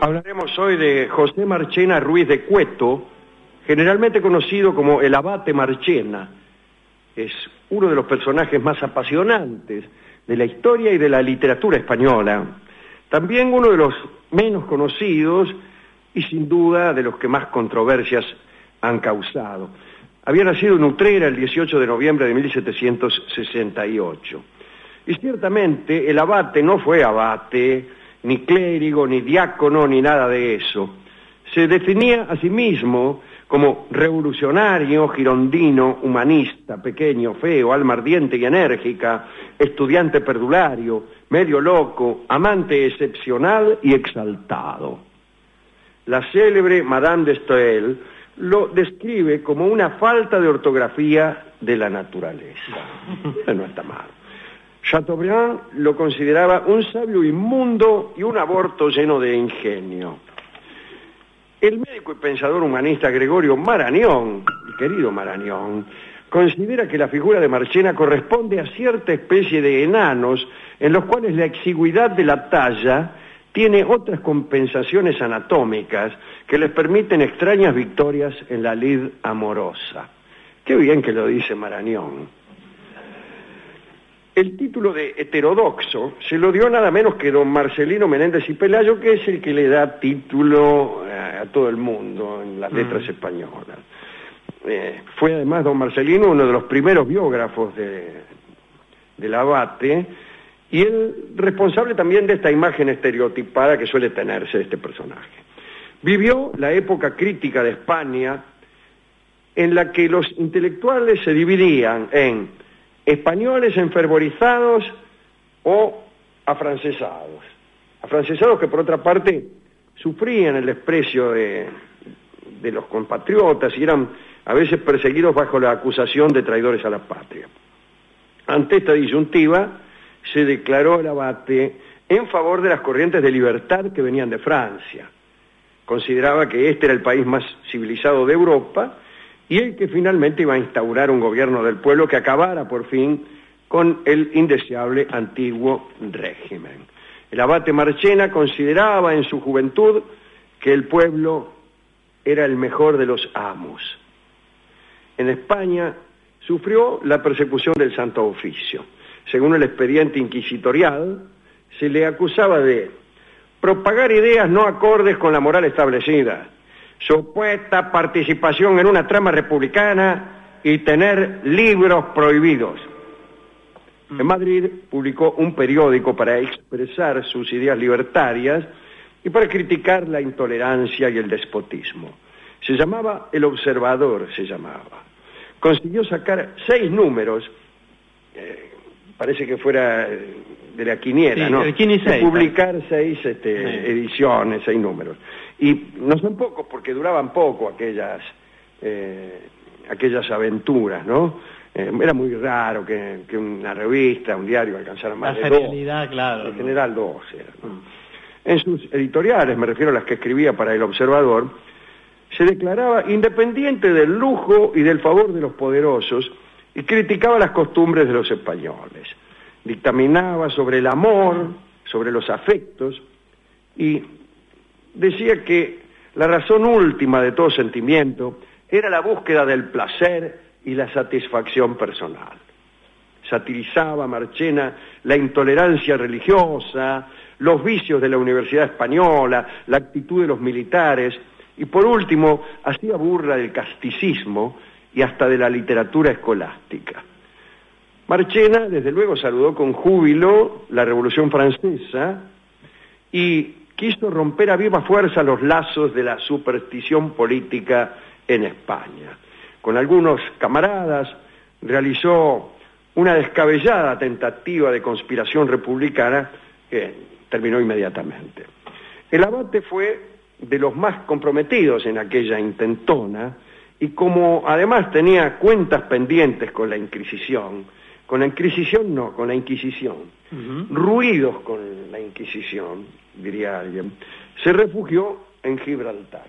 Hablaremos hoy de José Marchena Ruiz de Cueto, generalmente conocido como el Abate Marchena. Es uno de los personajes más apasionantes de la historia y de la literatura española. También uno de los menos conocidos y sin duda de los que más controversias han causado. Había nacido en Utrera el 18 de noviembre de 1768. Y ciertamente el abate no fue abate, ni clérigo, ni diácono, ni nada de eso. Se definía a sí mismo como revolucionario, girondino, humanista, pequeño, feo, alma ardiente y enérgica, estudiante perdulario, medio loco, amante excepcional y exaltado. La célebre Madame de Staël lo describe como una falta de ortografía de la naturaleza. No está mal. Chateaubriand lo consideraba un sabio inmundo y un aborto lleno de ingenio. El médico y pensador humanista Gregorio Marañón, el querido Marañón, considera que la figura de Marchena corresponde a cierta especie de enanos en los cuales la exigüidad de la talla tiene otras compensaciones anatómicas que les permiten extrañas victorias en la lid amorosa. Qué bien que lo dice Marañón. El título de heterodoxo se lo dio nada menos que don Marcelino Menéndez y Pelayo, que es el que le da título a todo el mundo en las letras españolas. Fue además don Marcelino uno de los primeros biógrafos del abate y el responsable también de esta imagen estereotipada que suele tenerse de este personaje. Vivió la época crítica de España en la que los intelectuales se dividían en españoles enfervorizados o afrancesados. Afrancesados que por otra parte sufrían el desprecio de los compatriotas y eran a veces perseguidos bajo la acusación de traidores a la patria. Ante esta disyuntiva se declaró el abate en favor de las corrientes de libertad que venían de Francia. Consideraba que este era el país más civilizado de Europa y el que finalmente iba a instaurar un gobierno del pueblo que acabara por fin con el indeseable antiguo régimen. El abate Marchena consideraba en su juventud que el pueblo era el mejor de los amos. En España sufrió la persecución del Santo Oficio. Según el expediente inquisitorial, se le acusaba de propagar ideas no acordes con la moral establecida, supuesta participación en una trama republicana y tener libros prohibidos. En Madrid publicó un periódico para expresar sus ideas libertarias y para criticar la intolerancia y el despotismo. Se llamaba El Observador, Consiguió sacar 6 números, parece que fuera de la quiniela, sí, ¿no? De publicar 6 ediciones, 6 números. Y no son pocos porque duraban poco aquellas aventuras, ¿no? Era muy raro que una revista, un diario alcanzara más de 2. La serialidad, claro. En general 2 eran, ¿no? En sus editoriales, me refiero a las que escribía para El Observador, se declaraba independiente del lujo y del favor de los poderosos y criticaba las costumbres de los españoles. Dictaminaba sobre el amor, sobre los afectos y decía que la razón última de todo sentimiento era la búsqueda del placer y la satisfacción personal. Satirizaba Marchena la intolerancia religiosa, los vicios de la Universidad Española, la actitud de los militares y por último hacía burla del casticismo y hasta de la literatura escolástica. Marchena desde luego saludó con júbilo la Revolución Francesa y quiso romper a viva fuerza los lazos de la superstición política en España. Con algunos camaradas realizó una descabellada tentativa de conspiración republicana que terminó inmediatamente. El abate fue de los más comprometidos en aquella intentona y como además tenía cuentas pendientes con la Inquisición, ruidos con la Inquisición, diría alguien, se refugió en Gibraltar,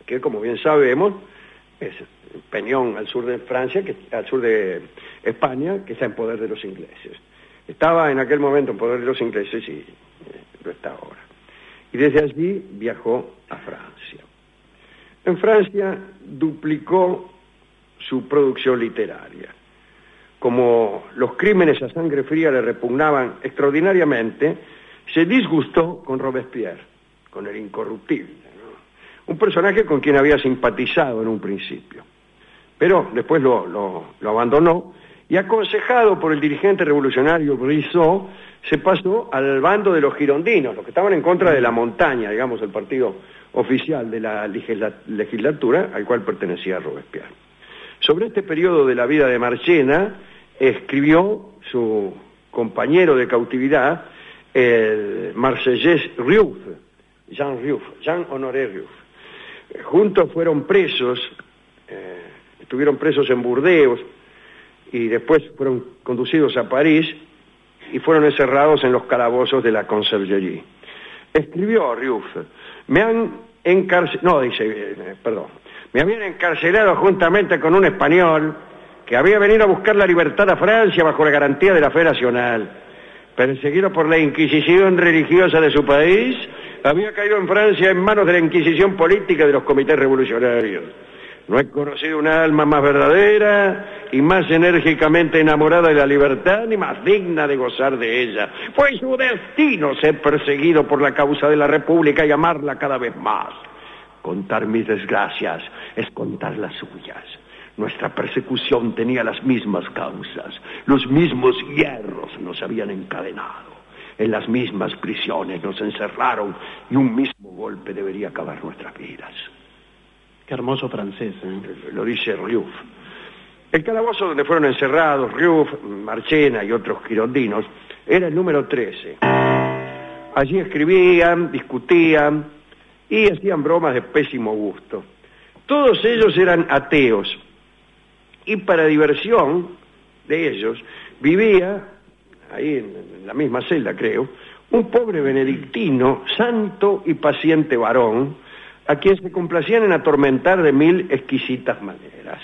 que como bien sabemos es Peñón al sur de Francia, al sur de España, que está en poder de los ingleses. Estaba en aquel momento en poder de los ingleses y lo está ahora. y desde allí viajó a Francia. En Francia duplicó su producción literaria. Como los crímenes a sangre fría le repugnaban extraordinariamente, se disgustó con Robespierre, con el incorruptible, ¿no? Un personaje con quien había simpatizado en un principio, pero después lo abandonó y, aconsejado por el dirigente revolucionario Brissot, se pasó al bando de los girondinos, los que estaban en contra de la montaña, digamos, el partido oficial de la legislatura al cual pertenecía Robespierre. Sobre este periodo de la vida de Marchena escribió su compañero de cautividad, el marsellés Riouf, Jean Honoré Riouf. Juntos fueron presos, estuvieron presos en Burdeos y después fueron conducidos a París y fueron encerrados en los calabozos de la Conciergerie. Escribió Riouf: me habían encarcelado juntamente con un español que había venido a buscar la libertad a Francia bajo la garantía de la fe nacional. Perseguido por la Inquisición religiosa de su país, había caído en Francia en manos de la Inquisición política de los comités revolucionarios. No he conocido una alma más verdadera y más enérgicamente enamorada de la libertad, ni más digna de gozar de ella. Fue su destino ser perseguido por la causa de la República y amarla cada vez más. Contar mis desgracias es contar las suyas. Nuestra persecución tenía las mismas causas, los mismos hierros nos habían encadenado, en las mismas prisiones nos encerraron y un mismo golpe debería acabar nuestras vidas. Qué hermoso francés, ¿eh? Lo dice Riouf. El calabozo donde fueron encerrados Riouf, Marchena y otros girondinos era el número 13. Allí escribían, discutían y hacían bromas de pésimo gusto. Todos ellos eran ateos y, para diversión de ellos, vivía, ahí en la misma celda creo, un pobre benedictino, santo y paciente varón, a quien se complacían en atormentar de 1000 exquisitas maneras.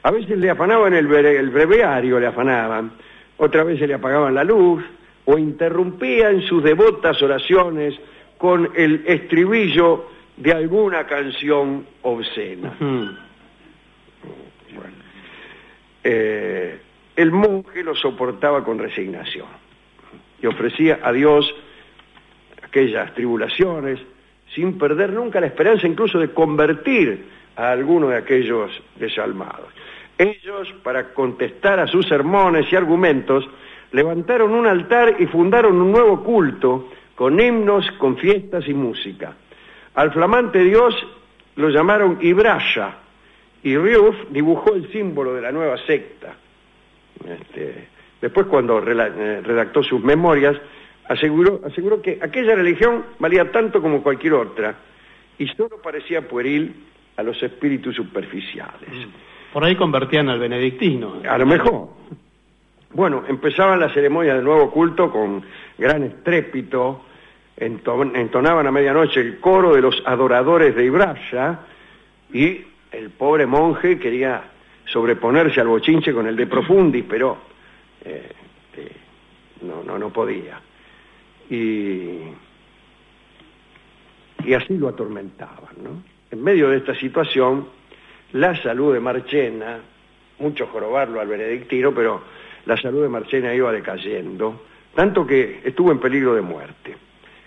A veces le afanaban el breviario, le afanaban, otras veces le apagaban la luz, o interrumpían sus devotas oraciones con el estribillo de alguna canción obscena. Bueno. El monje lo soportaba con resignación y ofrecía a Dios aquellas tribulaciones sin perder nunca la esperanza incluso de convertir a alguno de aquellos desalmados. Ellos, para contestar a sus sermones y argumentos, levantaron un altar y fundaron un nuevo culto con himnos, con fiestas y música. Al flamante Dios lo llamaron Ibraya, y Riouf dibujó el símbolo de la nueva secta. Después, cuando redactó sus memorias, aseguró que aquella religión valía tanto como cualquier otra y solo parecía pueril a los espíritus superficiales. Por ahí convertían al benedictino. A lo mejor. Bueno, empezaban la ceremonia del nuevo culto con gran estrépito, entonaban a medianoche el coro de los adoradores de Ibraya y el pobre monje quería sobreponerse al bochinche con el de Profundis, pero no podía. Y así lo atormentaban, ¿no? En medio de esta situación, la salud de Marchena, mucho jorobarlo al benedictino, pero la salud de Marchena iba decayendo, tanto que estuvo en peligro de muerte.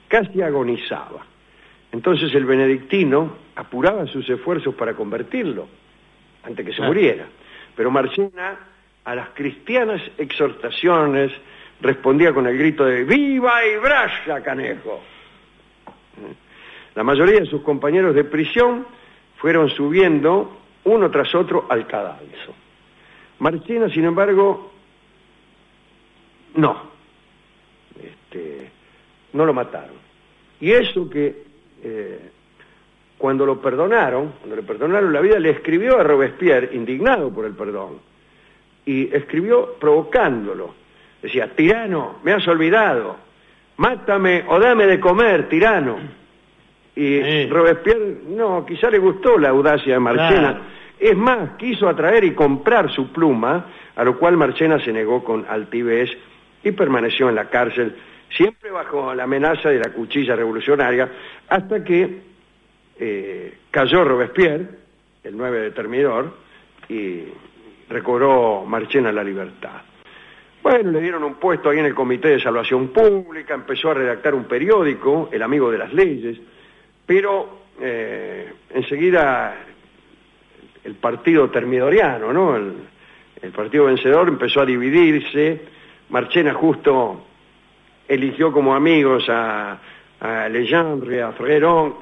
Casi agonizaba. Entonces el benedictino apuraba sus esfuerzos para convertirlo, antes que se muriera. Pero Marchena, a las cristianas exhortaciones, respondía con el grito de ¡Viva Ibraya, canejo! La mayoría de sus compañeros de prisión fueron subiendo uno tras otro al cadalso. Marchena, sin embargo, no lo mataron. Y eso que cuando le perdonaron la vida, le escribió a Robespierre, indignado por el perdón, y escribió provocándolo. Decía: tirano, me has olvidado, mátame o dame de comer, tirano. Y Robespierre, quizá le gustó la audacia de Marchena. Claro. Es más, quiso atraer y comprar su pluma, a lo cual Marchena se negó con altivez y permaneció en la cárcel siempre bajo la amenaza de la cuchilla revolucionaria, hasta que cayó Robespierre, el 9 de Termidor, y recobró Marchena la libertad. Bueno, le dieron un puesto ahí en el Comité de Salvación Pública, empezó a redactar un periódico, El Amigo de las Leyes, pero enseguida el partido termidoriano, ¿no? El partido vencedor empezó a dividirse. Marchena justo eligió como amigos a Legendre, a Fréron,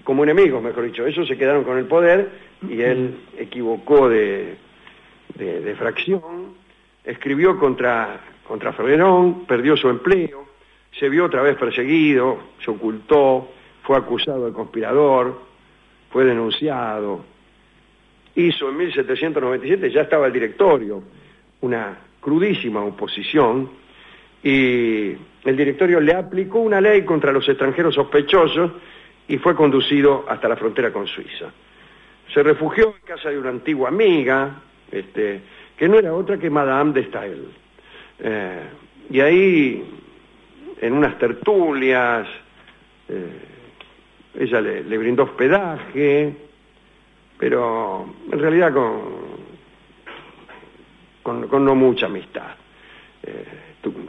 como enemigos, mejor dicho. Esos se quedaron con el poder y él equivocó de fracción, escribió contra Fréron, perdió su empleo, se vio otra vez perseguido, se ocultó, fue acusado de conspirador, fue denunciado. Hizo en 1797, ya estaba el directorio, una crudísima oposición, y el directorio le aplicó una ley contra los extranjeros sospechosos y fue conducido hasta la frontera con Suiza. Se refugió en casa de una antigua amiga, que no era otra que Madame de Staël. Y ahí, en unas tertulias, ella le brindó hospedaje, pero en realidad con no mucha amistad.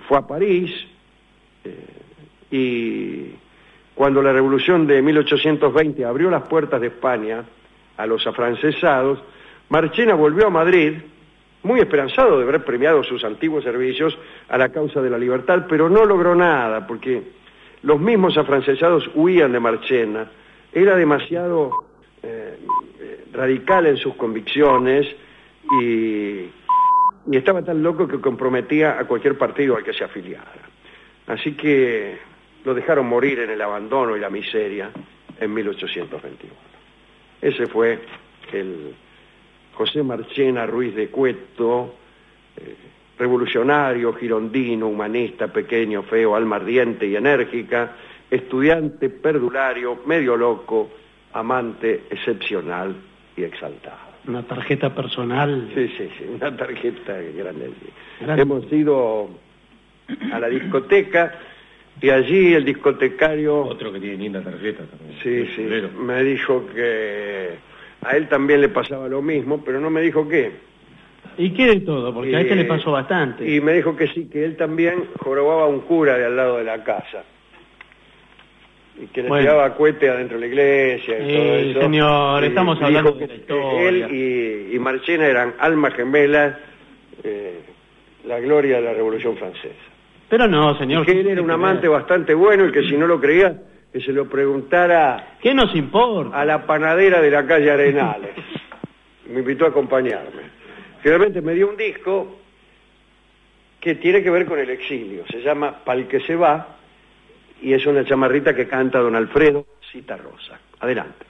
Fue a París y cuando la revolución de 1820 abrió las puertas de España a los afrancesados, Marchena volvió a Madrid muy esperanzado de haber premiado sus antiguos servicios a la causa de la libertad, pero no logró nada porque los mismos afrancesados huían de Marchena. Era demasiado radical en sus convicciones y estaba tan loco que comprometía a cualquier partido al que se afiliara. Así que lo dejaron morir en el abandono y la miseria en 1821. Ese fue el José Marchena Ruiz de Cueto, revolucionario, girondino, humanista, pequeño, feo, alma ardiente y enérgica, estudiante perdulario, medio loco, amante excepcional y exaltado. Una tarjeta personal. Sí, una tarjeta grande. Hemos ido a la discoteca y allí el discotecario... Otro que tiene linda tarjeta también. Sí, me dijo que a él también le pasaba lo mismo, pero no me dijo qué. ¿Y qué de todo? Porque a este le pasó bastante. Y me dijo que sí, que él también jorobaba a un cura de al lado de la casa. Y que le tiraba cohete adentro de la iglesia y todo eso. Señor, estamos hablando de la historia. Él y Marchena eran almas gemelas, la gloria de la Revolución Francesa. Pero no, señor. Y que él era un amante bastante bueno y que si no lo creía, que se lo preguntara... ¿Qué nos importa? A la panadera de la calle Arenales. Me invitó a acompañarme. Finalmente me dio un disco que tiene que ver con el exilio. Se llama Pal que se va y es una chamarrita que canta don Alfredo Citarrosa. Adelante.